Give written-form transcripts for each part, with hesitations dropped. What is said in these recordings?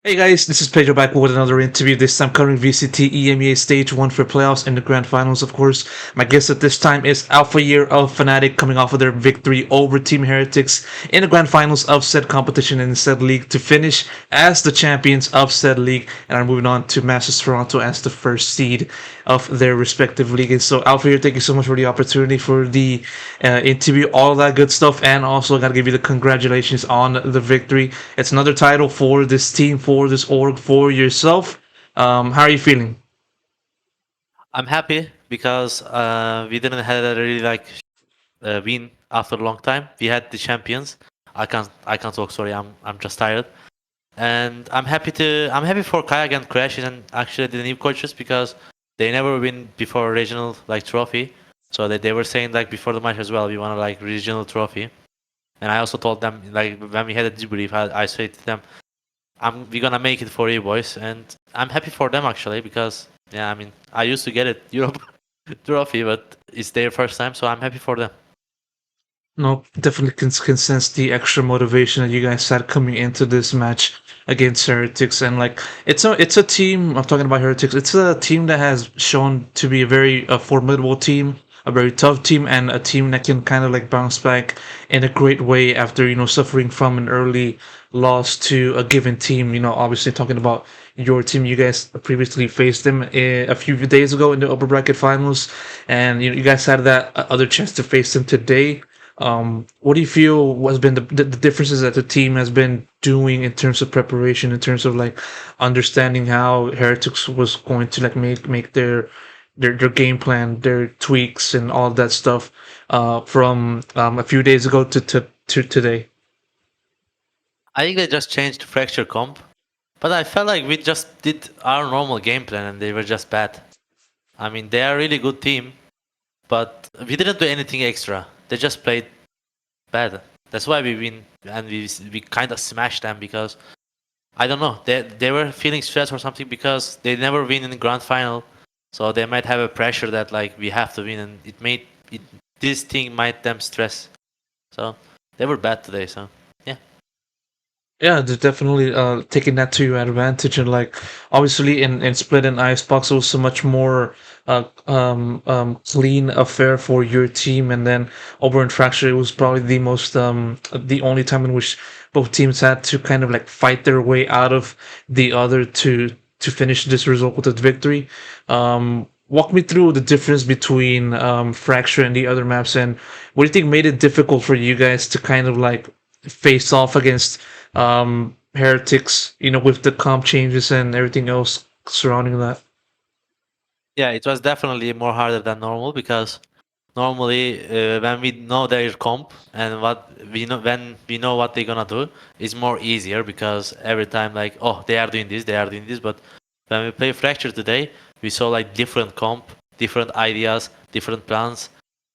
Hey guys, this is Pedro back with another interview. This time covering VCT EMEA Stage 1 for playoffs and the grand finals, of course. My guest at this time is Alfajer of FNATIC coming off of their victory over Team Heretics in the grand finals of said competition in said league to finish as the champions of said league and are moving on to Masters Toronto as the first seed of their respective league. And so, Alfajer, thank you so much for the opportunity for the interview, all that good stuff, and also got to give you the congratulations on the victory. It's another title for this team, for this org, for yourself. How are you feeling? I'm happy because we didn't have a really win after a long time. We had the champions. I can't talk. Sorry, I'm just tired. And I'm happy for Kayak and Crash and actually the new coaches because they never win before regional trophy. So they were saying before the match as well, we want a regional trophy. And I also told them when we had a debrief, I said to them, we're gonna make it for you boys, and I'm happy for them actually because yeah, I mean I used to get it Europe trophy, but it's their first time, so I'm happy for them. No, definitely can sense the extra motivation that you guys had coming into this match against Heretics, and like it's a team. I'm talking about Heretics. It's a team that has shown to be a very formidable team, a very tough team, and a team that can kind of like bounce back in a great way after suffering from an early loss to a given team. Obviously talking about your team, you guys previously faced them a few days ago in the upper bracket finals, and you guys had that other chance to face them today. What do you feel has been the differences that the team has been doing in terms of preparation, in terms of like understanding how Heretics was going to like make their game plan, their tweaks, and all that stuff from a few days ago to today? I think they just changed fracture comp, but I felt like we just did our normal game plan and they were just bad. I mean they are a really good team, but we didn't do anything extra. They just played bad. That's why we win and we kind of smashed them because I don't know. They were feeling stress or something because they never win in the grand final, so they might have a pressure that we have to win, and this thing might them stress. So they were bad today. So yeah, Yeah, they're definitely taking that to your advantage, and like obviously in Split and Icebox, it was so much more clean affair for your team, and then over in Fracture, it was probably the only time in which both teams had to kind of like fight their way out of the other to finish this result with a victory. Walk me through the difference between Fracture and the other maps, and what do you think made it difficult for you guys to kind of like face off against Heretics, with the comp changes and everything else surrounding that. yeah, it was definitely more harder than normal because normally when we know their comp and what we know when we know what they're gonna do, it's more easier because every time oh they are doing this, they are doing this, but when we play Fracture today, we saw different comp, different ideas, different plans,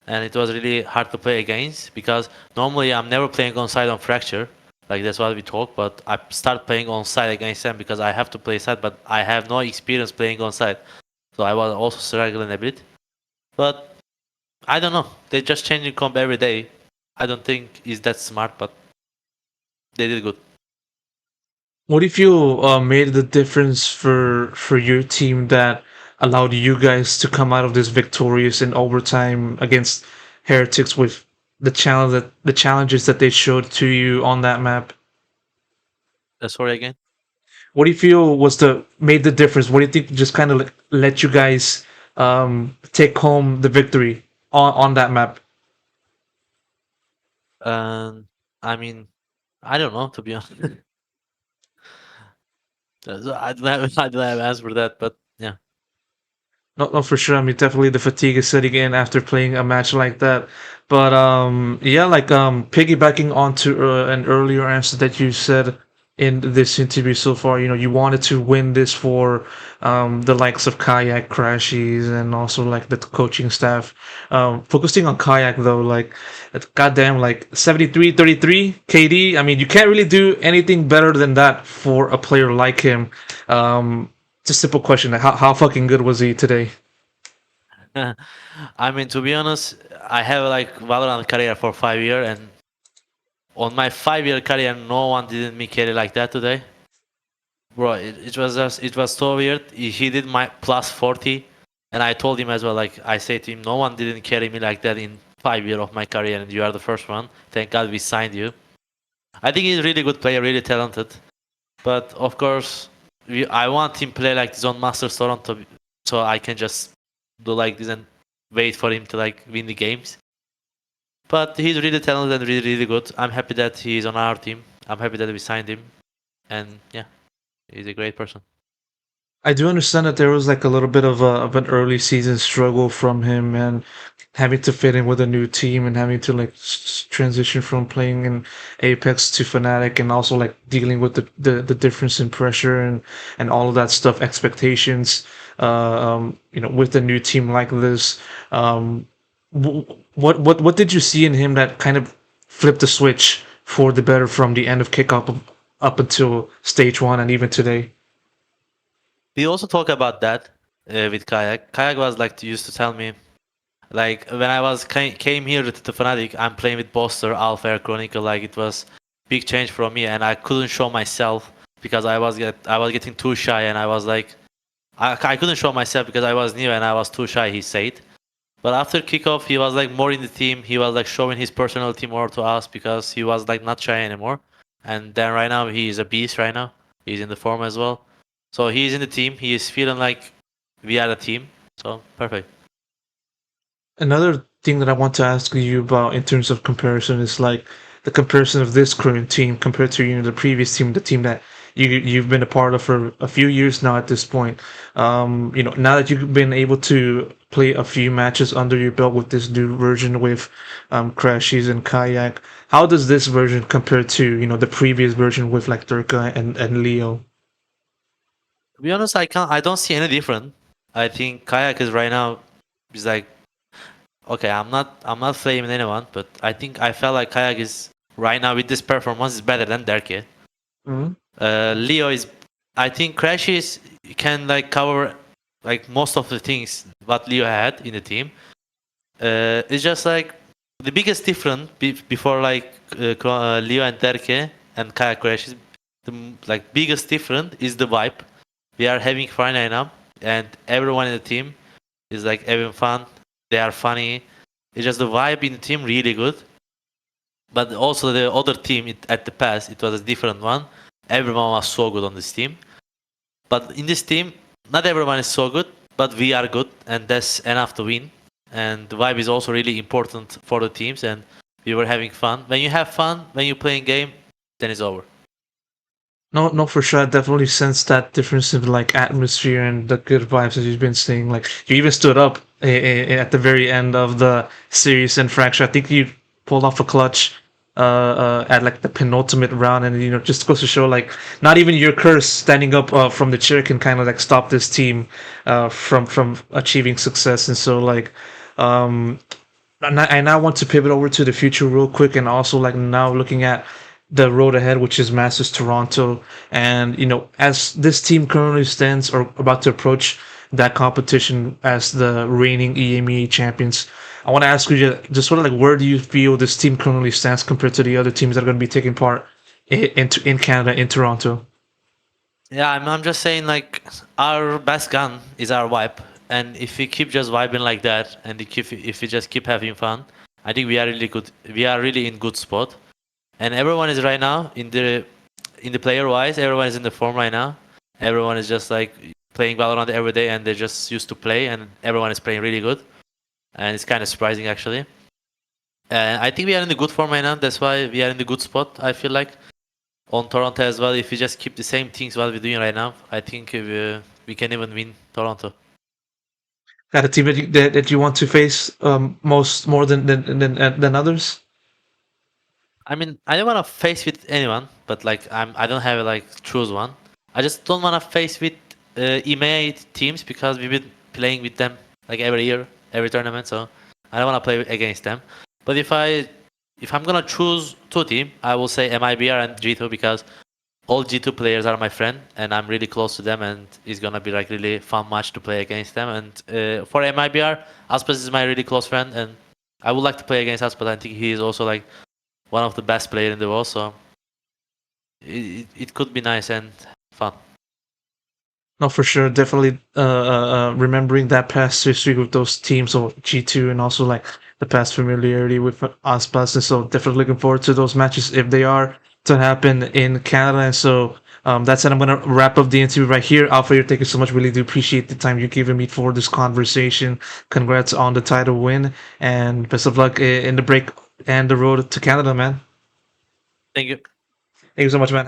and it was really hard to play against because normally I'm never playing on side on Fracture. That's what we talk, but I start playing on side against them because I have to play side, but I have no experience playing on side, so I was also struggling a bit. But I don't know. They're just changing comp every day. I don't think is that smart, but they did good. What do you feel made the difference for your team that allowed you guys to come out of this victorious in overtime against Heretics with the challenges that they showed to you on that map? Sorry again. What do you feel was the made the difference? What do you think just kind of like let you guys take home the victory on that map? Um, I mean, I don't know to be honest. So I don't have I don't have answer for that, but yeah. No, for sure. I mean, definitely the fatigue is setting in after playing a match like that. But yeah, like piggybacking onto an earlier answer that you said in this interview so far, you wanted to win this for the likes of Kayak, Crashies, and also like the coaching staff. Focusing on Kayak though, like it's goddamn like 73-33 KD. I mean, you can't really do anything better than that for a player like him. Just simple question: like, how fucking good was he today? I mean, to be honest, I have Valorant career for 5 years, and on my 5 year career, no one didn't me carry like that today. Bro, it was so weird. He did my plus 40, and I told him as well. Like I say to him, no one didn't carry me like that in 5 years of my career, and you are the first one. Thank God we signed you. I think he's a really good player, really talented. But of course, I want him play like this on Masters Toronto, so I can just do like this and wait for him to like win the games. But he's really talented and really really good. I'm happy that he's on our team. I'm happy that we signed him, and yeah, he's a great person. I do understand that there was like a little bit of an early season struggle from him and having to fit in with a new team and having to like transition from playing in Apex to Fnatic and also like dealing with the difference in pressure and all of that stuff, expectations, with a new team like this. What did you see in him that kind of flipped the switch for the better from the end of kickoff up until stage one and even today? We also talk about that with Kayak. Kayak was like used to tell me like when I was came here to the Fnatic, I'm playing with Boster, Alfajer, Chronicle. Like it was big change for me, and I couldn't show myself because I was getting too shy, and I was like I couldn't show myself because I was new and I was too shy. He said. But after kickoff, he was like more in the team. He was like showing his personality more to us because he was like not shy anymore. And then right now he is a beast. Right now he's in the form as well. So he's in the team. He is feeling like we are a team. So perfect. Another thing that I want to ask you about in terms of comparison is like the comparison of this current team compared to the previous team, the team that you've been a part of for a few years now at this point. Now that you've been able to play a few matches under your belt with this new version with Crashies and Kayak, how does this version compare to the previous version with like Durka and Leo? To be honest, I don't see any different. I think Kayak is right now is like okay. I'm not flaming anyone, but I think I felt like Kayak is right now with this performance is better than Derke. Mhm. Leo is I think Crashes can like cover like most of the things what Leo had in the team. It's just like the biggest difference before like Leo and Derke and Kayak Crashes. Like biggest difference is the vibe. We are having fun right now, and everyone in the team is like having fun. They are funny. It's just the vibe in the team really good. But also the other team at the past, it was a different one. Everyone was so good on this team. But in this team, not everyone is so good, but we are good, and that's enough to win. And the vibe is also really important for the teams, and we were having fun. When you have fun, when you play a game, then it's over. No, no, for sure. I definitely sense that difference in like atmosphere and the good vibes as you've been saying. Like you even stood up at the very end of the series and fracture. I think you pulled off a clutch at like the penultimate round, and just goes to show like not even your curse standing up from the chair can kind of like stop this team from achieving success. And so like um I now want to pivot over to the future real quick, and also like now looking at the road ahead, which is Masters Toronto, and as this team currently stands or about to approach that competition as the reigning EMEA champions. I want to ask you just sort of like where do you feel this team currently stands compared to the other teams that are going to be taking part in Canada in Toronto? Yeah, I'm just saying like our best gun is our vibe, and if we keep just vibing like that, and if we just keep having fun, I think we are really good. We are really in good spot, and everyone is right now in the player wise. Everyone is in the form right now. Everyone is just like playing Valorant every day, and they just used to play, and everyone is playing really good, and it's kind of surprising actually. And I think we are in the good form right now. That's why we are in the good spot. I feel like on Toronto as well. If we just keep the same things what we're doing right now, I think we can even win Toronto. Got a team that you want to face most more than others? I mean, I don't want to face with anyone, but like I don't have like choose one. I just don't want to face with EMEA teams because we've been playing with them like every year, every tournament. So I don't want to play against them. But if I'm gonna choose two team, I will say MIBR and G2 because all G2 players are my friend, and I'm really close to them, and it's gonna be like really fun match to play against them. And for MIBR, Aspas is my really close friend, and I would like to play against Aspas. I think he is also like one of the best players in the world, so it could be nice and fun. No, for sure. Definitely remembering that past history with those teams, so G2 and also like the past familiarity with us and so definitely looking forward to those matches if they are to happen in Canada. And so that's it. I'm going to wrap up the interview right here. Alfajer, thank you so much. Really do appreciate the time you're giving me for this conversation. Congrats on the title win and best of luck in the break and the road to Canada, man. Thank you. Thank you so much, man.